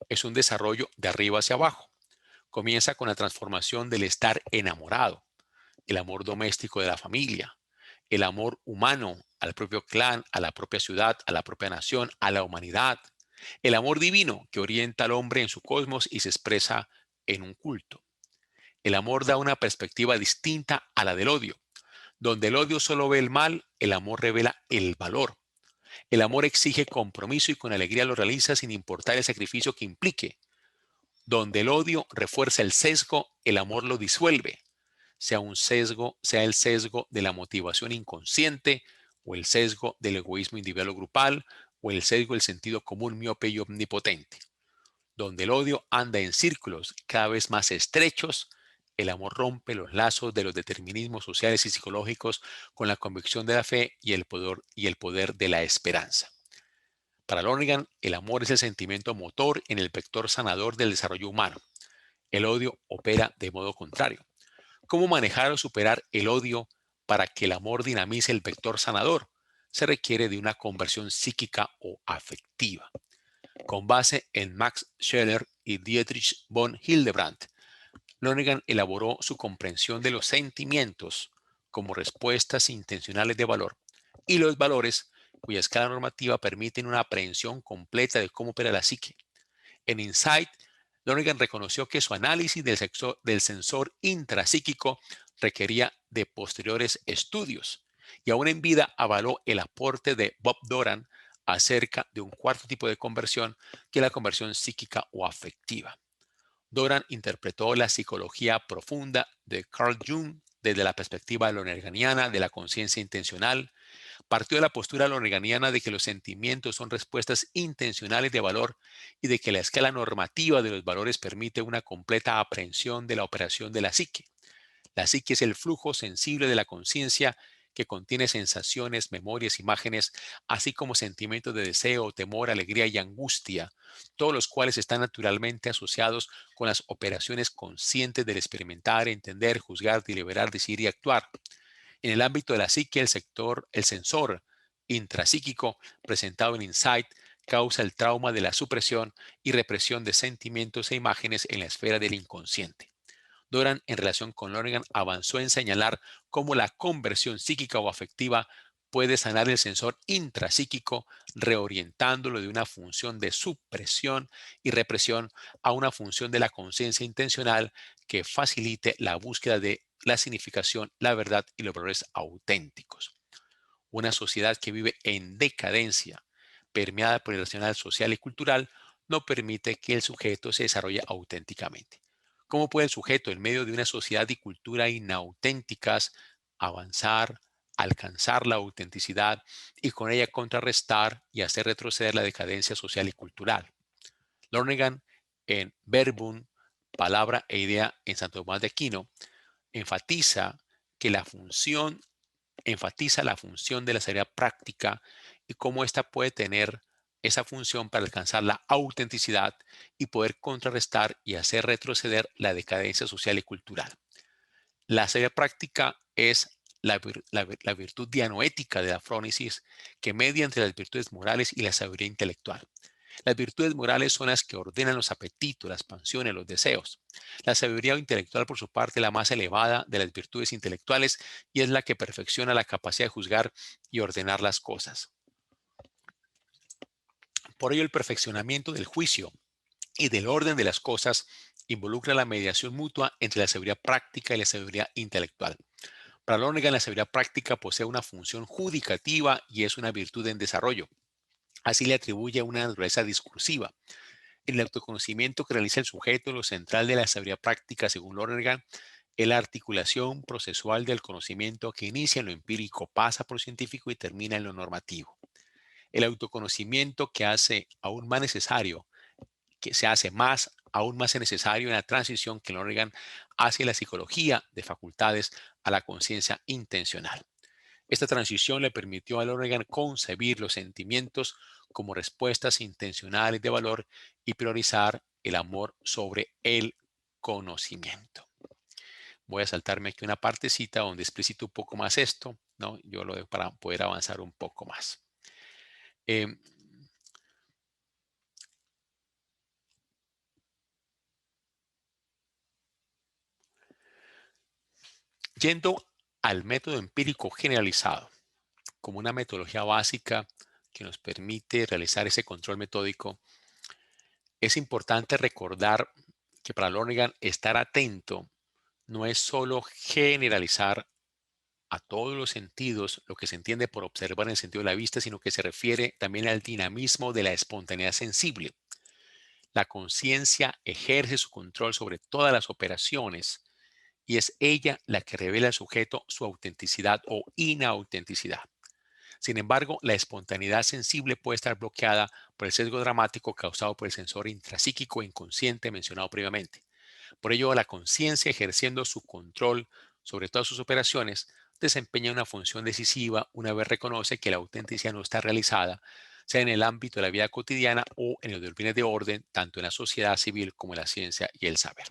es un desarrollo de arriba hacia abajo. Comienza con la transformación del estar enamorado, el amor doméstico de la familia, el amor humano al propio clan, a la propia ciudad, a la propia nación, a la humanidad, el amor divino que orienta al hombre en su cosmos y se expresa en un culto. El amor da una perspectiva distinta a la del odio. Donde el odio solo ve el mal, el amor revela el valor. El amor exige compromiso y con alegría lo realiza sin importar el sacrificio que implique. Donde el odio refuerza el sesgo, el amor lo disuelve, sea el sesgo de la motivación inconsciente o el sesgo del egoísmo individual o grupal o el sesgo del sentido común miope y omnipotente. Donde el odio anda en círculos cada vez más estrechos, el amor rompe los lazos de los determinismos sociales y psicológicos con la convicción de la fe y el poder de la esperanza. Para Lonergan, el amor es el sentimiento motor en el vector sanador del desarrollo humano. El odio opera de modo contrario. ¿Cómo manejar o superar el odio para que el amor dinamice el vector sanador? Se requiere de una conversión psíquica o afectiva. Con base en Max Scheler y Dietrich von Hildebrandt, Lonergan elaboró su comprensión de los sentimientos como respuestas intencionales de valor y los valores cuya escala normativa permiten una aprehensión completa de cómo opera la psique. En Insight, Lonergan reconoció que su análisis del sensor intrapsíquico requería de posteriores estudios y aún en vida avaló el aporte de Bob Doran acerca de un cuarto tipo de conversión, que es la conversión psíquica o afectiva. Doran interpretó la psicología profunda de Carl Jung desde la perspectiva lonerganiana de la conciencia intencional. Partió de la postura lonerganiana de que los sentimientos son respuestas intencionales de valor y de que la escala normativa de los valores permite una completa aprehensión de la operación de la psique. La psique es el flujo sensible de la conciencia que contiene sensaciones, memorias, imágenes, así como sentimientos de deseo, temor, alegría y angustia, todos los cuales están naturalmente asociados con las operaciones conscientes del experimentar, entender, juzgar, deliberar, decidir y actuar. En el ámbito de la psique, el sensor intrapsíquico presentado en Insight causa el trauma de la supresión y represión de sentimientos e imágenes en la esfera del inconsciente. Doran, en relación con Lonergan, avanzó en señalar cómo la conversión psíquica o afectiva puede sanar el sensor intrapsíquico, reorientándolo de una función de supresión y represión a una función de la conciencia intencional que facilite la búsqueda de la significación, la verdad y los valores auténticos. Una sociedad que vive en decadencia, permeada por el racional social y cultural, no permite que el sujeto se desarrolle auténticamente. ¿Cómo puede el sujeto, en medio de una sociedad y cultura inauténticas, avanzar, alcanzar la autenticidad y con ella contrarrestar y hacer retroceder la decadencia social y cultural? Lonergan, en Verbum, Palabra e Idea en Santo Tomás de Aquino, enfatiza que la función de la sabiduría práctica y cómo ésta puede tener esa función para alcanzar la autenticidad y poder contrarrestar y hacer retroceder la decadencia social y cultural. La sabiduría práctica es la virtud dianoética de la frónesis que media entre las virtudes morales y la sabiduría intelectual. Las virtudes morales son las que ordenan los apetitos, las pasiones, los deseos. La sabiduría intelectual, por su parte, es la más elevada de las virtudes intelectuales y es la que perfecciona la capacidad de juzgar y ordenar las cosas. Por ello, el perfeccionamiento del juicio y del orden de las cosas involucra la mediación mutua entre la sabiduría práctica y la sabiduría intelectual. Para Lonergan, la sabiduría práctica posee una función judicativa y es una virtud en desarrollo. Así le atribuye una naturaleza discursiva. En el autoconocimiento que realiza el sujeto, lo central de la sabiduría práctica, según Lonergan, es la articulación procesual del conocimiento que inicia en lo empírico, pasa por lo científico y termina en lo normativo. El autoconocimiento que se hace aún más necesario en la transición que Lonergan hacia la psicología de facultades a la conciencia intencional. Esta transición le permitió a Lonergan concebir los sentimientos como respuestas intencionales de valor y priorizar el amor sobre el conocimiento. Voy a saltarme aquí una partecita donde explicito un poco más esto, ¿no? Yo lo dejo para poder avanzar un poco más. Eh, Yendo al método empírico generalizado como una metodología básica que nos permite realizar ese control metódico, es importante recordar que para Lonergan estar atento no es solo generalizar a todos los sentidos lo que se entiende por observar en el sentido de la vista, sino que se refiere también al dinamismo de la espontaneidad sensible. La conciencia ejerce su control sobre todas las operaciones y es ella la que revela al sujeto su autenticidad o inautenticidad. Sin embargo, la espontaneidad sensible puede estar bloqueada por el sesgo dramático causado por el sensor intrapsíquico inconsciente mencionado previamente. Por ello, la conciencia, ejerciendo su control sobre todas sus operaciones, desempeña una función decisiva una vez reconoce que la autenticidad no está realizada, sea en el ámbito de la vida cotidiana o en los de los bienes de orden, tanto en la sociedad civil como en la ciencia y el saber.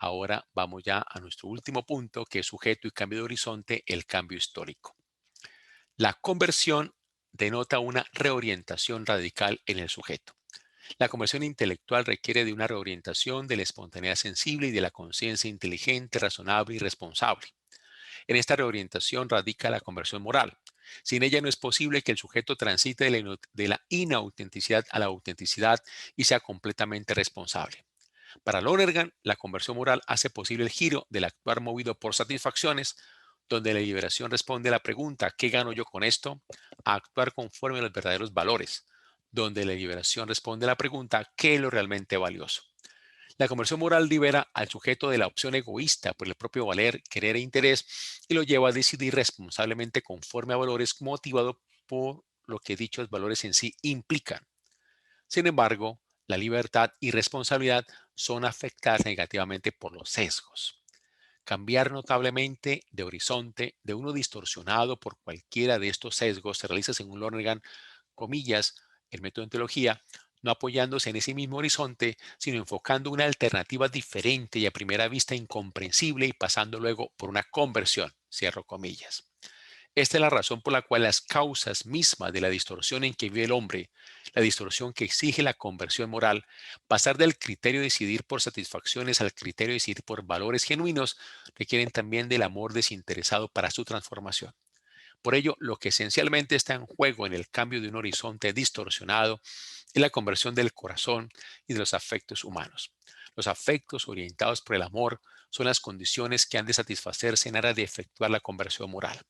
Ahora vamos ya a nuestro último punto, que es sujeto y cambio de horizonte, el cambio histórico. La conversión denota una reorientación radical en el sujeto. La conversión intelectual requiere de una reorientación de la espontaneidad sensible y de la conciencia inteligente, razonable y responsable. En esta reorientación radica la conversión moral. Sin ella no es posible que el sujeto transite de la inautenticidad a la autenticidad y sea completamente responsable. Para Lonergan, la conversión moral hace posible el giro del actuar movido por satisfacciones, donde la liberación responde a la pregunta ¿qué gano yo con esto?, a actuar conforme a los verdaderos valores, donde la liberación responde a la pregunta ¿qué es lo realmente valioso? La conversión moral libera al sujeto de la opción egoísta por el propio valer, querer e interés y lo lleva a decidir responsablemente conforme a valores motivado por lo que dichos valores en sí implican. Sin embargo, la libertad y responsabilidad son afectadas negativamente por los sesgos. Cambiar notablemente de horizonte de uno distorsionado por cualquiera de estos sesgos se realiza según Lonergan, comillas, el método de ontología, no apoyándose en ese mismo horizonte, sino enfocando una alternativa diferente y a primera vista incomprensible y pasando luego por una conversión, cierro comillas. Esta es la razón por la cual las causas mismas de la distorsión en que vive el hombre, la distorsión que exige la conversión moral, pasar del criterio de decidir por satisfacciones al criterio de decidir por valores genuinos, requieren también del amor desinteresado para su transformación. Por ello, lo que esencialmente está en juego en el cambio de un horizonte distorsionado es la conversión del corazón y de los afectos humanos. Los afectos orientados por el amor son las condiciones que han de satisfacerse en aras de efectuar la conversión moral.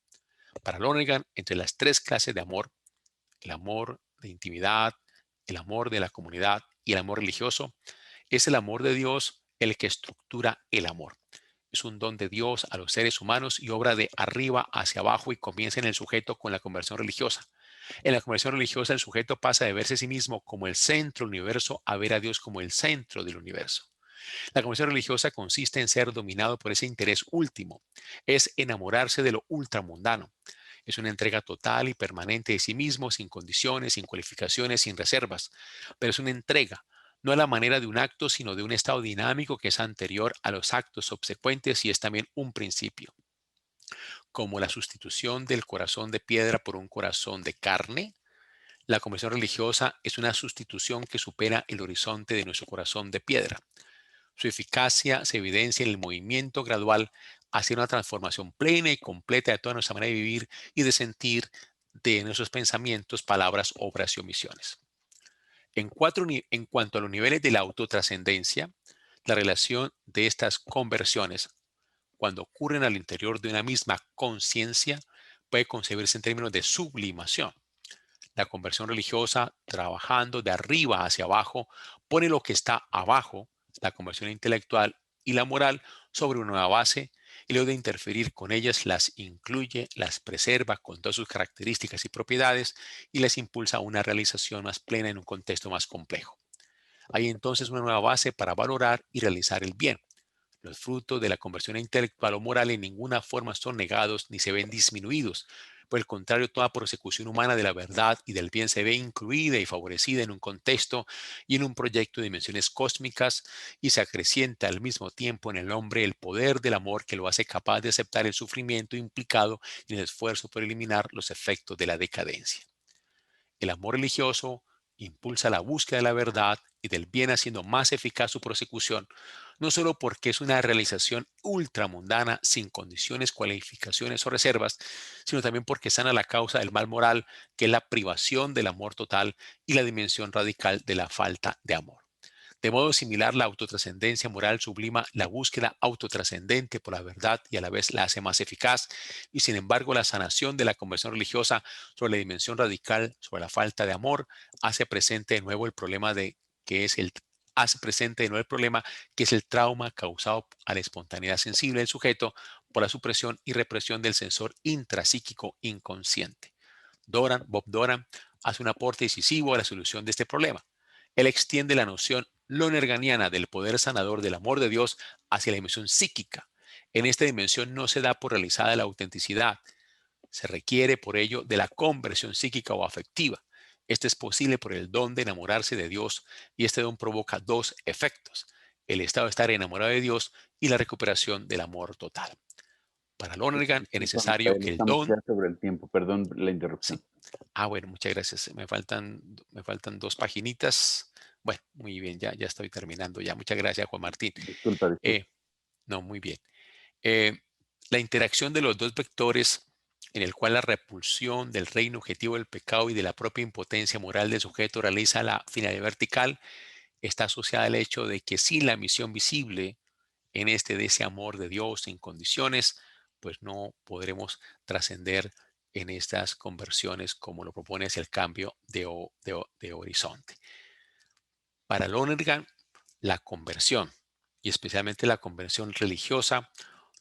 Para Lonergan, entre las tres clases de amor, el amor de intimidad, el amor de la comunidad y el amor religioso, es el amor de Dios el que estructura el amor. Es un don de Dios a los seres humanos y obra de arriba hacia abajo y comienza en el sujeto con la conversión religiosa. En la conversión religiosa el sujeto pasa de verse a sí mismo como el centro del universo a ver a Dios como el centro del universo. La conversión religiosa consiste en ser dominado por ese interés último, es enamorarse de lo ultramundano. Es una entrega total y permanente de sí mismo, sin condiciones, sin cualificaciones, sin reservas, pero es una entrega, no a la manera de un acto, sino de un estado dinámico que es anterior a los actos subsecuentes y es también un principio, como la sustitución del corazón de piedra por un corazón de carne. La conversión religiosa es una sustitución que supera el horizonte de nuestro corazón de piedra. Su eficacia se evidencia en el movimiento gradual hacia una transformación plena y completa de toda nuestra manera de vivir y de sentir, de nuestros pensamientos, palabras, obras y omisiones. En cuanto a los niveles de la autotrascendencia, la relación de estas conversiones, cuando ocurren al interior de una misma conciencia, puede concebirse en términos de sublimación. La conversión religiosa, trabajando de arriba hacia abajo, pone lo que está abajo, la conversión intelectual y la moral, sobre una nueva base y luego de interferir con ellas las incluye, las preserva con todas sus características y propiedades y les impulsa a una realización más plena en un contexto más complejo. Hay entonces una nueva base para valorar y realizar el bien. Los frutos de la conversión intelectual o moral en ninguna forma son negados ni se ven disminuidos. Por el contrario, toda persecución humana de la verdad y del bien se ve incluida y favorecida en un contexto y en un proyecto de dimensiones cósmicas y se acrecienta al mismo tiempo en el hombre el poder del amor que lo hace capaz de aceptar el sufrimiento implicado en el esfuerzo por eliminar los efectos de la decadencia. El amor religioso impulsa la búsqueda de la verdad y del bien haciendo más eficaz su prosecución, no solo porque es una realización ultramundana sin condiciones, cualificaciones o reservas, sino también porque sana la causa del mal moral, que es la privación del amor total y la dimensión radical de la falta de amor. De modo similar, la autotrascendencia moral sublima la búsqueda autotrascendente por la verdad y a la vez la hace más eficaz, y sin embargo la sanación de la conversión religiosa sobre la dimensión radical, sobre la falta de amor, hace presente de nuevo el problema de que es el hace presente de nuevo el problema que es el trauma causado a la espontaneidad sensible del sujeto por la supresión y represión del sensor intrapsíquico inconsciente. Bob Doran, hace un aporte decisivo a la solución de este problema. Él extiende la noción lonerganiana del poder sanador del amor de Dios hacia la dimensión psíquica. En esta dimensión no se da por realizada la autenticidad, se requiere por ello de la conversión psíquica o afectiva. Este es posible por el don de enamorarse de Dios y este don provoca dos efectos, el estado de estar enamorado de Dios y la recuperación del amor total. Para Lonergan es Disculpa, necesario Misael, que el estamos ya don, sobre el tiempo, perdón la sí, interrupción. bueno, muchas gracias. Me faltan dos paginitas. Bueno, muy bien, ya estoy terminando ya. Muchas gracias, Juan Martín. Disculpa, disculpa. Eh, no, muy bien. Eh, la interacción de los dos vectores en el cual la repulsión del reino objetivo del pecado y de la propia impotencia moral del sujeto realiza la finalidad vertical está asociada al hecho de que sin la misión visible en de ese amor de Dios sin condiciones, pues no podremos trascender en estas conversiones como lo propone es el cambio de horizonte. Para Lonergan, la conversión, y especialmente la conversión religiosa,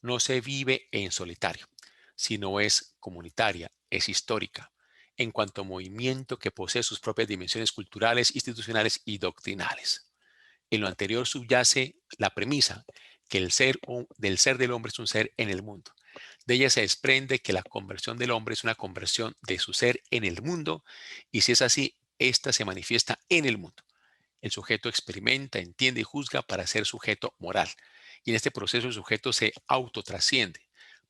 no se vive en solitario, sino es comunitaria, es histórica, en cuanto a movimiento que posee sus propias dimensiones culturales, institucionales y doctrinales. En lo anterior subyace la premisa que del ser del hombre es un ser en el mundo. De ella se desprende que la conversión del hombre es una conversión de su ser en el mundo, y si es así, ésta se manifiesta en el mundo. El sujeto experimenta, entiende y juzga para ser sujeto moral. Y en este proceso el sujeto se autotrasciende.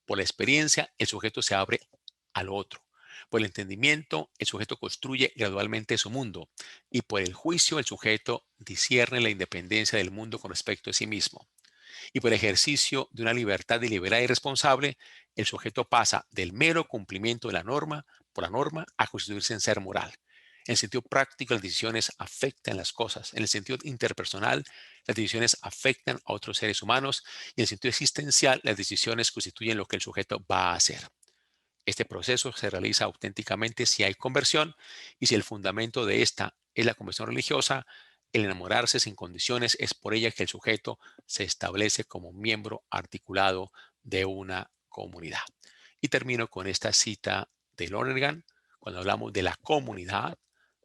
Por la experiencia, el sujeto se abre al otro. Por el entendimiento, el sujeto construye gradualmente su mundo. Y por el juicio, el sujeto discierne la independencia del mundo con respecto a sí mismo. Y por el ejercicio de una libertad deliberada y responsable, el sujeto pasa del mero cumplimiento de la norma por la norma a constituirse en ser moral. En el sentido práctico, las decisiones afectan las cosas. En el sentido interpersonal, las decisiones afectan a otros seres humanos. Y en el sentido existencial, las decisiones constituyen lo que el sujeto va a hacer. Este proceso se realiza auténticamente si hay conversión, y si el fundamento de esta es la conversión religiosa, el enamorarse sin condiciones es por ella que el sujeto se establece como miembro articulado de una comunidad. Y termino con esta cita de Lonergan, cuando hablamos de la comunidad,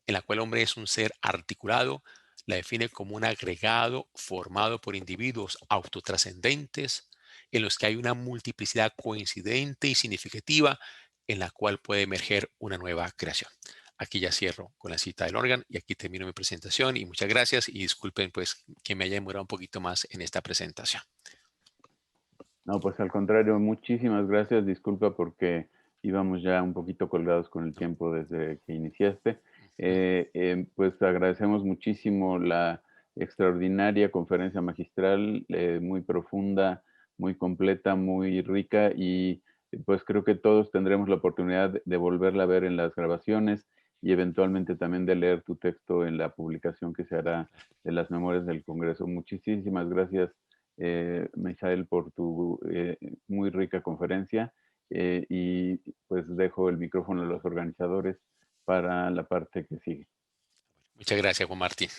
en la cual el hombre es un ser articulado, la define como un agregado formado por individuos autotrascendentes, en los que hay una multiplicidad coincidente y significativa en la cual puede emerger una nueva creación. Aquí ya cierro con la cita del órgano y aquí termino mi presentación, y muchas gracias y disculpen pues que me haya demorado un poquito más en esta presentación. No, pues al contrario, muchísimas gracias. Disculpa porque íbamos ya un poquito colgados con el No. tiempo desde que iniciaste. Ujú. Pues agradecemos muchísimo la extraordinaria conferencia magistral, muy profunda, muy completa, muy rica, y pues creo que todos tendremos la oportunidad de volverla a ver en las grabaciones y eventualmente también de leer tu texto en la publicación que se hará de las memorias del Congreso. Muchísimas gracias, Michael, por tu muy rica conferencia, y pues dejo el micrófono a los organizadores para la parte que sigue. Muchas gracias, Juan Martín.